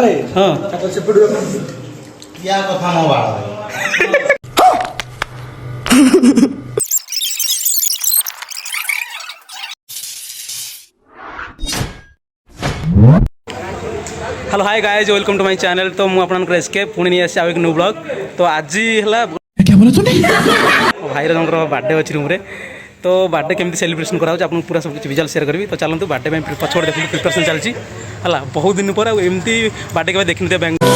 हाँ क्या कथा मो बाळ hello hi guys welcome to my channel. तो मुझे आपन एसके पुणी नहीं आसी एक न्यू ब्लॉग। तो आज है क्या बोला तूने भाई बर्थडे अच्छी रूम रे। तो बर्थडे केमती सेलिब्रेशन करा आपको पूरा सब कुछ विजुअल शेयर करी। तो चलते बर्थडे में पछड़ देखिए प्रिपरेशन चलती है बहुत दिन पर एमती बर्थडे के देखनी बेंगलोर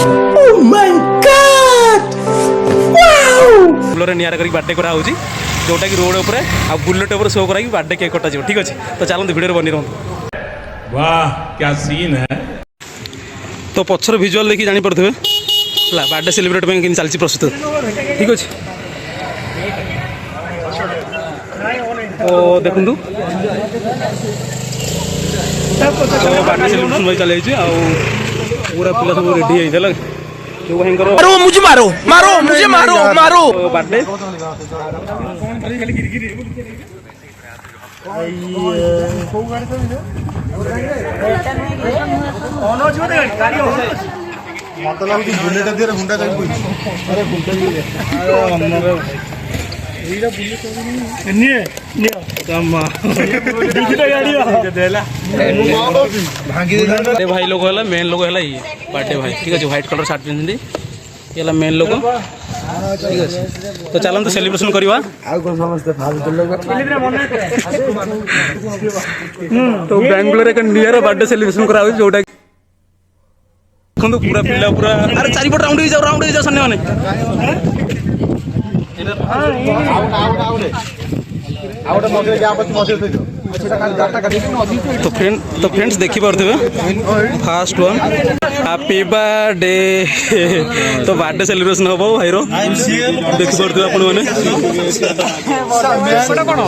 निआरा कर बर्थडे करा जोटा कि रोड उपर आ बुलेट उपर शो करा बर्थडे केक कटा ठीक अच्छे। तो चलते वीडियो बनी रहा। वाह क्या सीन है। तो पछर विजुअल देखिए जानीपे है बर्थडे सेलिब्रेट में चलती प्रस्तुत ठीक अच्छे। तो देखु बर्थडे सेलिब्रेशन भाई चल पूरा पिला सब रेडी होता जो भाई मारो मुझे मारो मारो मुझे मारो मारो बर्थडे मत लगुच बुलेट दिए हुंडा कहीं भाई लोग है मेन लोग है ये बर्थडे भाई ठीक अच्छे। व्हाइट कलर सार्ट पिंधि ये मेन लोग ठीक अच्छे। तो चलते सेलिब्रेशन करवा। तो बेंगलोर एक नियर बर्थडे सेलिब्रेशन करा जोटा देखो पूरा पिला पूरा अरे चारिपट राउंड हो जाओ सन्ने मैंने तो फ्रेंड्स देखी पारे फास्ट वन हैप्पी बर्थडे। तो बर्थडे सेलिब्रेशन हम भाई देखी पारे आपण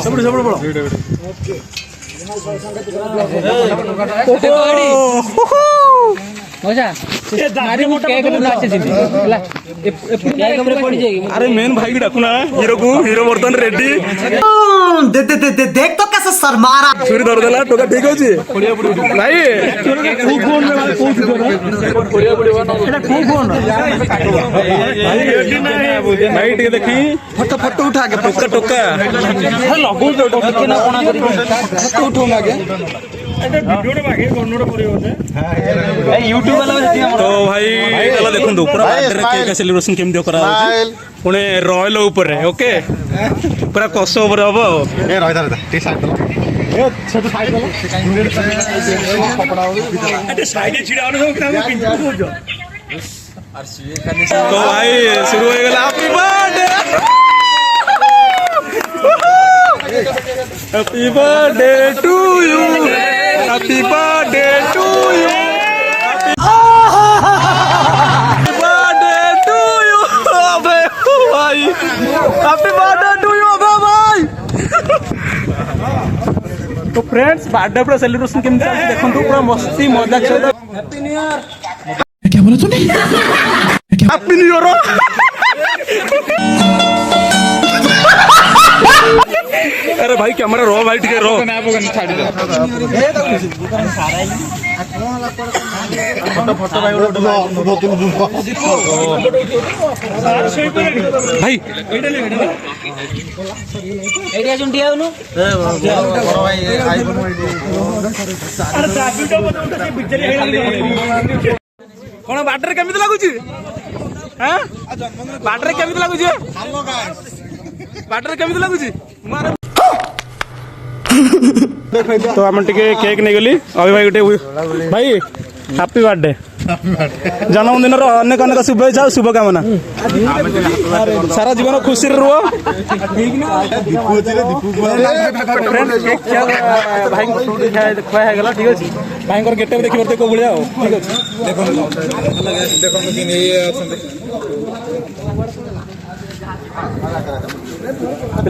अरे मेन भाई की डाकुना हीरो बर्तन रेडी देख तो कैसे शर्मारा छुरी धर देला टोका ठीक अछि भाई भाई टिके देखी फोटो फोटो उठा के टोका टोका लगू फोटो उठो ना के तो भाई चलो देखो पूरा बर्थडे केक सेलिब्रेशन केमती करा पुणे रॉयल ऊपर ओके पूरा कस ऊपर हम ए रह दे टी साइड ए छोटो साइड तो भाई शुरू हो गया happy birthday happy birthday to you happy birthday to you happy birthday to you अबे भाई हैप्पी बर्थडे टू यू अबे भाई। तो फ्रेंड्स बर्थडे पूरा सेलिब्रेशन केमती चलती देखो पूरा मस्ती मजाक हैप्पी न्यू ईयर क्या बोला तूने हैप्पी न्यू ईयर अरे भाई कैमरा रो भाई ठीक है रो भाई कौन बाटर केमिति लागुची हैं बाटर केमिति लागुची बाटर केमिति लागुची तो आम टे केक नहीं गली अभी भाई गोटे भाई हैप्पी बर्थडे जन्मदिन अनेक अनेक शुभेच्छा शुभकामना सारा जीवन खुशी रुह भाई खुआगला ठीक अच्छे भाई गेटअप देखी पारे कौ भाया ठीक अच्छे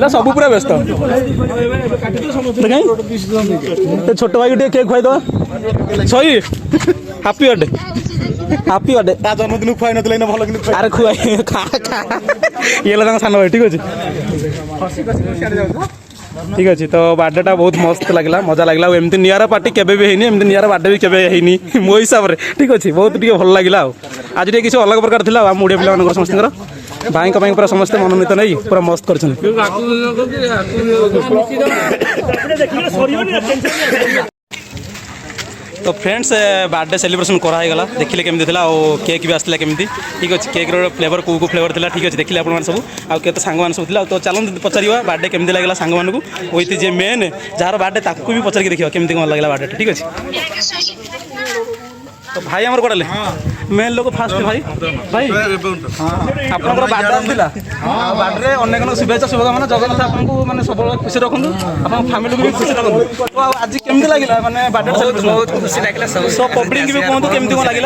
सब पूरा व्यस्त छोट भाई गोटे केक खुआई सही हैप्पी बर्थडे हैप्पी बर्थडे जन्मदिन खुआई ना भल कि अरे खुआई खा ये सान भाई ठीक अच्छे ठीक अच्छे तो बार्डेटा बहुत मस्त लगला मजा लगला एमती निरा पार्टी केबे भी हैनी एमती निरा बार्डे भी केबे हैनी मो हिसाब से ठीक अच्छे बहुत टे भल लगे आज टे किसी अलग प्रकार था आम ओडिया पिला समस्त भाई पूरा समस्ते मनोनीत नहीं पूरा मस्त कर तो फ्रेंड्स बर्थडे सेलिब्रेशन कराईगला देखिले केमती थी केक भी आसला केमती ठीक अच्छे केक फ्लेवर को फ्लेवर था ठीक अच्छे देखिले आप सब आते सांग सब था तो चलते पचार बर्थडे केमती लगे सांग मानू with J main jar birthday ताकू भी पचार देखिए केमती कौन लगे बर्थडे ठीक अच्छे तो भाई आमर कड़े मेन लोक फास्ट भाई भाई आपंकर बर्थडे आसला बर्थडे अनेक शुभेच्छा शुभकामना जगन्नाथ आपको मैंने सब खुशी रखु आप फैमिली को भी खुशी रखु तो आज केमती लगे मैंने बर्थडे सेलिब्रेशन बहुत खुशी लगे सब पब्लिक भी कहूँ केमती कौन लगे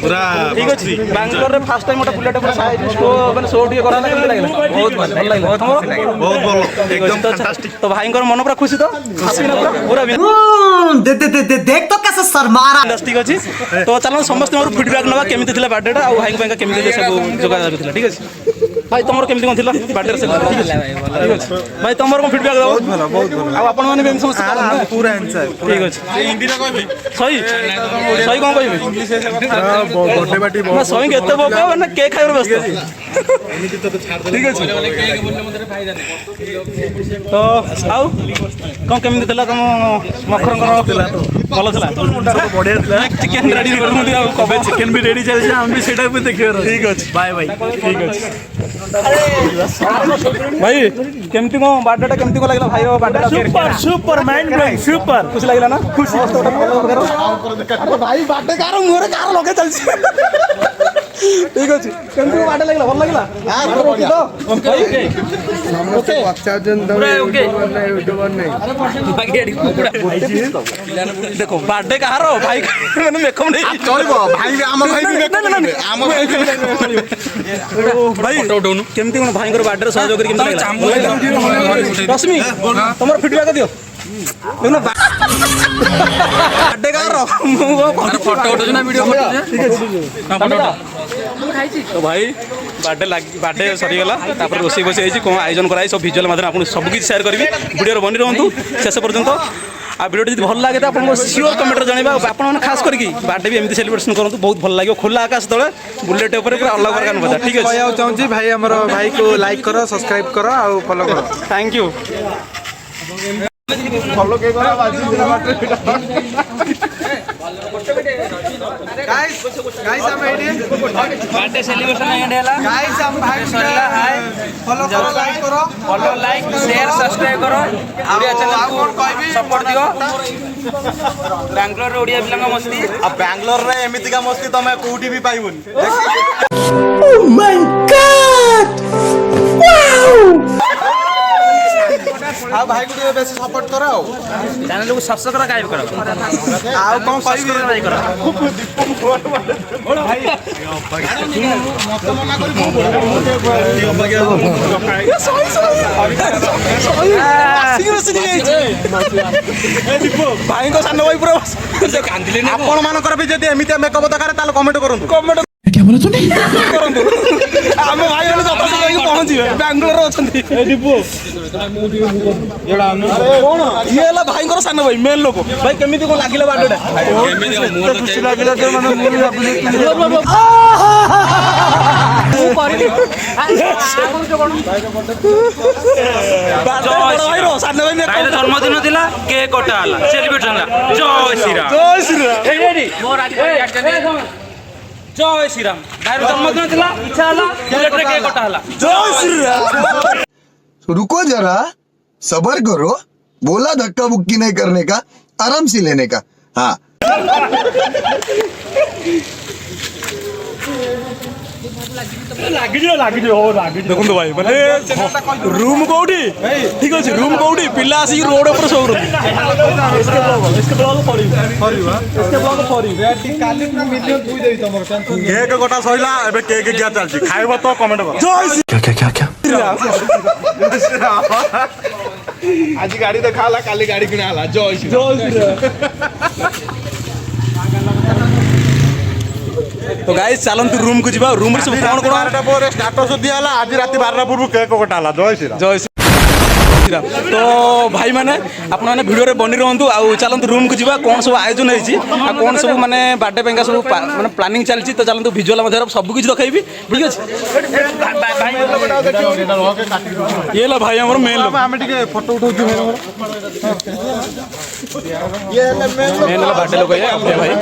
पूरा ठीक अच्छे बांग्लोर में फास्ट टाइम गोटे बुलेट मैंने शो टे करा लगे बहुत भल लगे बहुत भल तो भाई मन पूरा खुशी तो पूरा देख तो कैसे शर्मा रहा ठीक अच्छे तो चलो समस्त फीडबैक ना केमती थी बर्थडेटा और भाई केमती सब जोगाजोग ठीक अच्छे भाई तुम केमती कौन थी बर्थडे ठीक अच्छे भाई तुम कौन फीडबैक दो आप समस्त पूरा आंसर ठीक अच्छे सही सही कौन कह सही के मैंने केक खाइबार व्यस्त ठीक अच्छे तो आउ कौन केमती थी तुम मखर भल था बढ़िया चिकेन रेडी कर चिकेन भी रेडी चलছে আমি সেটা भी देखिए ठीक अच्छे बाय बाय ठीक अच्छे भाई केमती को बर्थडेटा केमती को लगला भाई बर्थडेटा super super mind blowing super खुश लगला ना खुश भाई बर्थडे कार मोरे कार लगे चलছে ठीक अच्छे केमती को बर्थडे लगला भल लगला हां ओके तो ओके ओके अच्छा जन ओके यूट्यूबर नहीं देखो बर्थडे कार भाई मैंने मेकअप नहीं चलो भाई आम भाई भी आम भाई केमती कौन भाई बर्थडे सहयोग रश्मि तुम फीडबैक दियो देखो बर्थडे कार फोटो उठो ना वीडियो तो भाई बर्थडे सरीगला रोसे बसी कौन आयोजन कराई सब भिजुआल माध्यम आपको सबकि सेयार करी वीडियो बनी रुँ शेष पर्यंत आ वीडियो जी भल लगे तो आपको सियोर कमेंट जनइबा आपने खास करके बर्थडे भी एमती सेलिब्रेशन करूँ बहुत भल लगे खोला आकाश तले बुलेट पूरा अलग प्रकार मजा ठीक है चाहूँ भाई आम भाई को लाइक करो सब्सक्राइब करो और फॉलो करो थैंक यू फॉलो के करो गाइस हम बर्थडे सेलिब्रेशन एंड गाइस हम भाई हाय फॉलो करो लाइक शेयर सब्सक्राइब करो ओडिया चैनल को सपोर्ट दियो बैंगलोर ओडिया पिलांगा मस्ती आ बैंगलोर रे एमिति का मस्ती तमे कोठी भी पाइबोनी ओह माय गॉड आ भाई को बेसी सपोर्ट करो चैनल को सब्सक्राइब करो आ कौन सब्सक्राइब करो भाई मत मना भाई को सान भाई पूरा आपण मानकर भी जदि एमिति मेकअप दरकार ताल कमेंट करंतु कमेंट करंतु आम भाई मैंने सफल जाइए पहुंचे बैंगलोर अच्छी कौन ये है भाई को सान भाई मेन लोक भाई केमी कौन लगे बर्थडे खुशी लगे जन्मदिन थिला केक कटा हला सेलिब्रेशन जय श्री राम जय श्री राम मोर आज जय श्री राम भाई जन्मदिन थिला इच्छा हला बुलेट रे केक कटा हला जय श्री राम रुको जरा सबर करो बोला धक्का बुक्की नहीं करने का आराम से लेने का हाँ देखो भाई मैंने रूम कौटी ठीक अच्छे रूम कौटी पिला आसिक रोड ऊपर शो केक गोटा सइला एबे केक क्या चलछि खाइबो तो कमेंट करो क्या आज गाड़ी देखा हला काली गाड़ी किना हला जय श्री तो गाइस चलंतु रूम को जीवा रूम रे सब कोन कोन स्टाटस दिया हला आज रात 12 पूर्व केक कटा हला जय श्री जय श्री श्रीराम। तो भाई मैंने आपण मैंने वीडियो बनी रुहतु आउ चलतु रूम को जीवा कौन सब आयोजन होती कौन सब माने बर्थडे पेंका सब माने प्लानिंग चलती तो चलतु विजुअल मध्य सब कुछ देखी ठीक अच्छे ये ला भाई आम मेन फोटो उठाऊ मेन बर्थडे लोक ये अभय भाई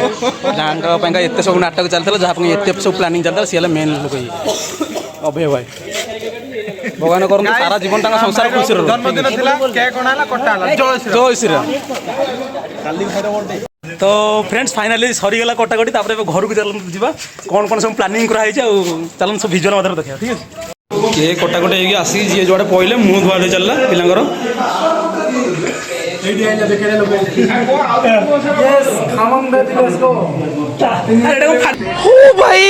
जहाँ एत सब नाटक चलता जहाँ एत सब प्लानिंग चलता सी मेन लोक ये अभय भाई भगवान कर सारा जीवन तक संसार खुशी जन्मदिन थिला केक कोणाला कटाला जय श्रीराम। तो फ्रेंड्स फाइनाली सरीगला कटाकटी तापर घर को चल जा कौन कौन सब प्लानिंग कराई चल सब भिजुआल मध्य देखा ठीक है ये कटाकटी होगी आसिक जी जुआड़े पड़े मुँह धुआ धुई चलला पिलांकर भाई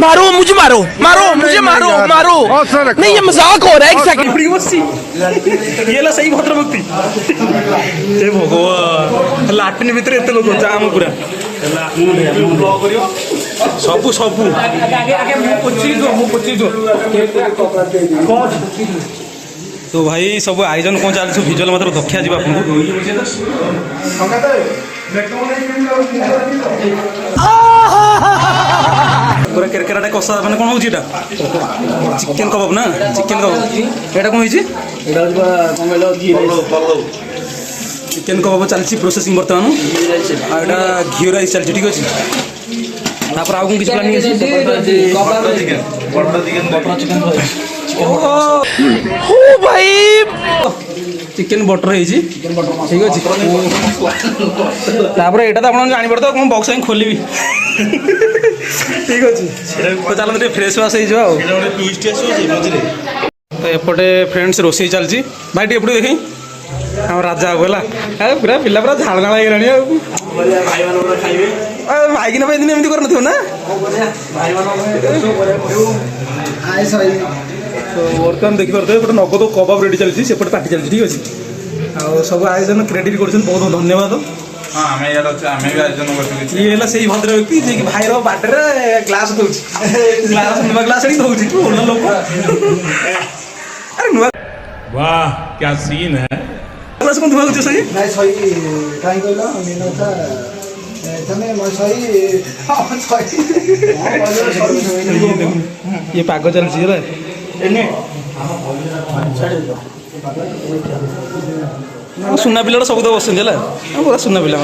मारो मुझे मारो मारो मुझे मारो मारो नहीं ये मजाक हो रहा है एग्जैक्टली ये ला सही भद्र भक्ति हे भगवान लाटिन भितर एत लोक जाम पूरा सबू सबू तो भाई सब आयोजन कौन चलती भिजुआल मतलब देखा जी आपको पूरा केरकेराटा कषा मैंने कौन हो चिकेन कबाब ना चिकेन कबाब एटा कौन होती चिकेन कबाब चलती प्रोसेसिंग बर्तमान आटा घी राइस चलती ठीक अच्छे तापर आउ किसी प्लानिंग भाई चिकेन बटर है ठीक अच्छे तापर यहाँ तो आप जापर तो कौन बक्स खोल ठीक अच्छे तो चलते फ्रेश वाश हो तो एपटे फ्रेंड्स रोसे चलती भाई टे एपटे देखें आम राजा गला पूरा पिला पूरा झाड़ झाड़ हो भाई कि दिन एमती कर ना तो बर्तमान देखिपे गोटे नगद कबाब रेडी चलती सेपटे पार्टी चलती ठीक अच्छे आ सब आयोजन क्रेडिट कर बहुत बहुत धन्यवाद ये से भद्र व्यक्ति जे कि भाईर बाटे ग्लास दौर ग्लास नुआ ग्लास दौर लोक अरे नुआ वाह क्या सीन है ग्लास कौन धुआ सही ये पाग चलती सुना पिला सब तो बस पूरा सुना पिला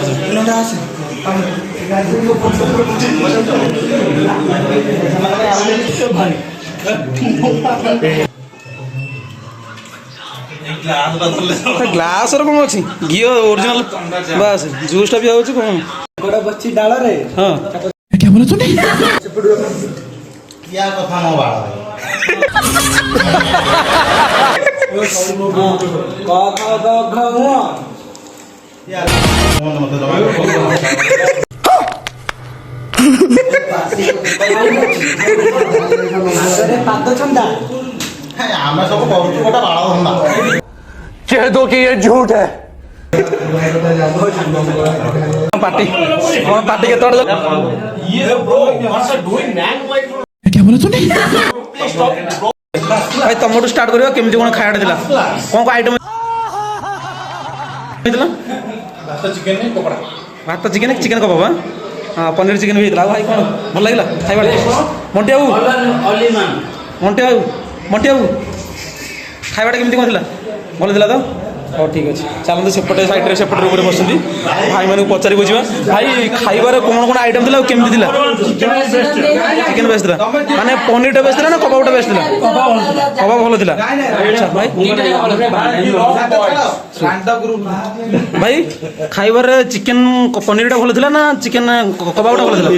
ग्लास कौन अच्छी घी ओरिजिनल बस जूसटा भी आउच कौन बच्ची डाल रे हाँ क्या बोला तूने क्या कथा मो बाळ आम सब करूँ गोटे बाड़ धंदा कह दो कि ये झूठ है पार्टी पार्टी के क्या बोला तूने भाई तुम स्टार्ट करियो केमती कौन खाया था कौन को आइटम भात चिकेन चिकेन कबाब हाँ पनीर चिकेन भी होता भाई कौन भल लगे खाଇବା मंटी बाबू मंटी बाबू मंटी बाबू खाइबाटा केमती कौन भल था तो हाँ ठीक अच्छे चलते सेपटे सैड्रे सेपटे रूम में बसती भाई मैं पचार बुझा भाई खाइबार कौन कौन आइटम थी केमती थी चिकेन बेस्ट था माने पनीर बेस्ट था ना कबाबटा बेस्ट था कबाब भल था अच्छा भाई भाई खाइबार चिकेन पनीरटा भल था ना चिकेन कबाबटा भल था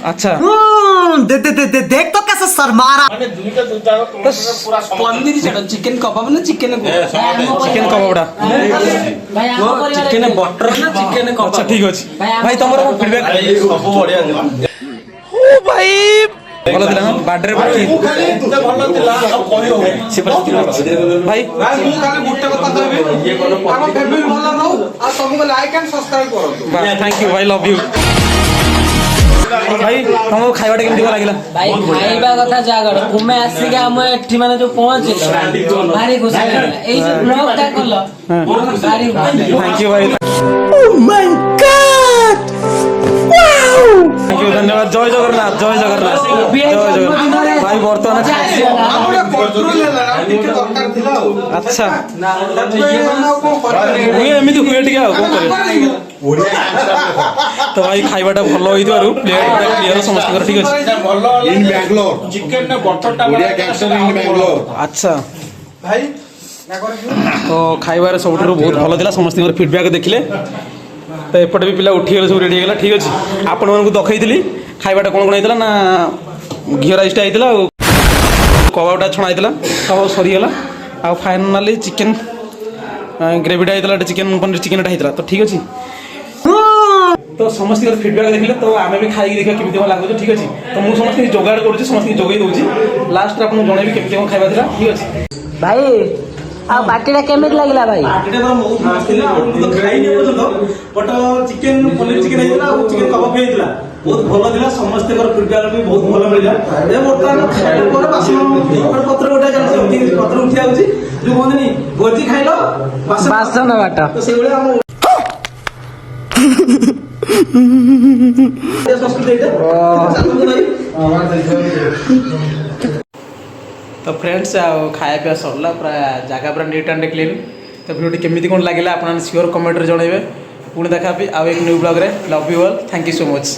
अच्छा देख तो कैसे शर्मा रहा पनीर चिकेन कबाब ना चिकेन चिकेन कबाबटा चिकेन बटर ना चिकेन अच्छा ठीक अच्छे भाई तुम फीडबैक भाई भल था ना बार्डे भाई थैंक यू भाई लव यू ଭାଇ ତମକୁ ଖାଇବାଟା କେମିତି ଭଲ ଲାଗିଲା? ଭାଇ ଖାଇବା କଥା ଜାଗର ତୁମେ ଆସିକି ଆମ ଏଠି ମାନେ ଯୋଉ ପହଞ୍ଚିଲ ଭାରି ଖୁସି ଲାଗିଲା। ଏଇ ଯୋଉ ବ୍ଲଗଟା କଲ ଭାରି ଥ୍ୟାଙ୍କ ୟୁ ଭାଇ, ଥ୍ୟାଙ୍କ ୟୁ, ଧନ୍ୟବାଦ। ଜୟ ଜଗନ୍ନାଥ, ଜୟ ଜଗନ୍ନାଥ, ଜୟ ଜଗନ୍ନାଥ। ଭାଇ ବର୍ତ୍ତମାନ ଆଚ୍ଛା ହୁଏ, ଏମିତି ହୁଏ ଟିକେ ଆଉ କଣ କରିବା। ତ ଭାଇ ଖାଇବାଟା ଭଲ ହେଇଥିବାରୁ ପ୍ଲେଟ୍ କ୍ଲିୟର ସମସ୍ତଙ୍କର ଠିକ୍ ଅଛି। In Bangalore. Chicken na butter ta Odia gangster in Bangalore. ଆଚ୍ଛା ତ ଖାଇବାରେ ସବୁଠାରୁ ବହୁତ ଭଲ ଥିଲା, ସମସ୍ତଙ୍କର ଫିଡ଼ବ୍ୟାକ୍ ଦେଖିଲେ। ତ ଏପଟେ ବି ପିଲା ଉଠିଗଲେ, ସବୁ ରେଡ଼ି ହେଇଗଲା। ଠିକ୍ ଅଛି, ଆପଣମାନଙ୍କୁ ଦଖେଇଥିଲି ଖାଇବାଟା କ'ଣ କ'ଣ ହେଇଥିଲା ନା ଘିଅ ରାଇସ୍ଟା ହେଇଥିଲା, ଆଉ କବାବଟା ଛଣା ହେଇଥିଲା, କବାବ ସରିଗଲା, ଆଉ ଫାଇନାଲି ଚିକେନ୍ ଗ୍ରେଭିଟା ହେଇଥିଲା, ଚିକେନ୍ ପନିର ଚିକେନ୍ଟା ହେଇଥିଲା। ତ ଠିକ୍ ଅଛି, ତ ସମସ୍ତଙ୍କର ଫିଡ଼ବ୍ୟାକ୍ ଦେଖିଲେ, ତ ଆମେ ବି ଖାଇକି ଦେଖିବା କେମିତି କ'ଣ ଲାଗୁଛି। ଠିକ୍ ଅଛି, ତ ମୁଁ ସମସ୍ତଙ୍କୁ ଯୋଗାଡ଼ କରୁଛି, ସମସ୍ତଙ୍କୁ ଯୋଗାଇ ଦେଉଛି। ଲାଷ୍ଟରେ ଆପଣଙ୍କୁ ଜଣେଇବି କେମିତି କ'ଣ ଖାଇବା ଥିଲା। ଠିକ୍ ଅଛି ଭାଇ ଆଉ ପାଟିଟା କେମିତି ଲାଗିଲା ଭାଇ? ପାର୍ଟିଟା ତ ବହୁତ ମସ୍ତ ଥିଲା, ଆଉ ମୁଁ ତ ଖାଇନି ପର୍ଯ୍ୟନ୍ତ, ବଟ୍ ଚିକେନ୍ ପନିର ଚିକେନ୍ ହେଇଥିଲା ଆଉ ଚିକେନ୍ କବାବ ବି ହେଇଥିଲା, ବହୁତ ଭଲ ଥିଲା। ସମସ୍ତଙ୍କର ଫିଡ଼ବ୍ୟାକ୍ ବି ବହୁତ ଭଲ ମିଳିଲା। ଏ ବର୍ତ୍ତମାନ ଖାଇବା ପରେ ବାସନ ପତ୍ର ଗୋଟେ ଚାଲିଛି, ପତ୍ର ଉଠି ଯାଉଛି, ଯୋଉ କହନ୍ତିନି ଭୋଜି ଖାଇଲ ବାସନ ବାଟ। ତ ସେଇଭଳିଆ ଆମ ସଂସ୍କୃତି ଏଇଟା। ତ ଫ୍ରେଣ୍ଡସ୍, ଆଉ ଖାଇବା ପିଇବା ସରିଲା, ପୁରା ଜାଗା ପୁରା ନିଟ୍ ଆଣ୍ଡ କ୍ଲିନ୍। ତ ଭିଡ଼ିଓଟି କେମିତି କ'ଣ ଲାଗିଲା ଆପଣ ସିଓର କମେଣ୍ଟରେ ଜଣାଇବେ। ପୁଣି ଦେଖା ଆଉ ଏକ ନ୍ୟୁ ବ୍ଲଗ୍ରେ। Love you all, thank you so much.